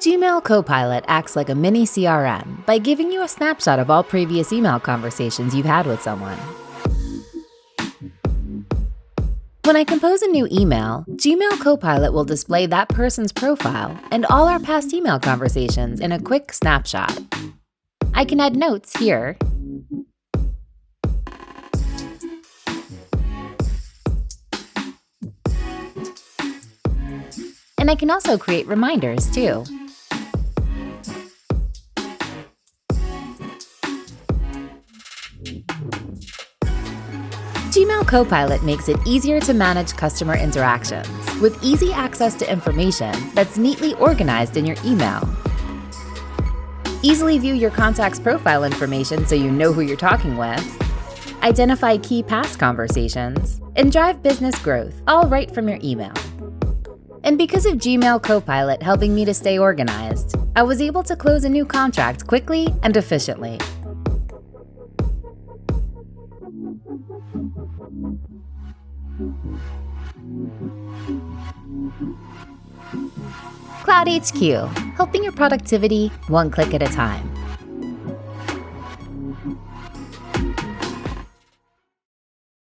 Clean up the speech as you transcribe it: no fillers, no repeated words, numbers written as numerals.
Gmail Copilot acts like a mini CRM by giving you a snapshot of all previous email conversations you've had with someone. When I compose a new email, Gmail Copilot will display that person's profile and all our past email conversations in a quick snapshot. I can add notes here, and I can also create reminders too. Gmail Copilot makes it easier to manage customer interactions with easy access to information that's neatly organized in your email. Easily view your contact's profile information so you know who you're talking with, identify key past conversations, and drive business growth, all right from your email. And because of Gmail Copilot helping me to stay organized, I was able to close a new contract quickly and efficiently. CloudHQ, helping your productivity one click at a time.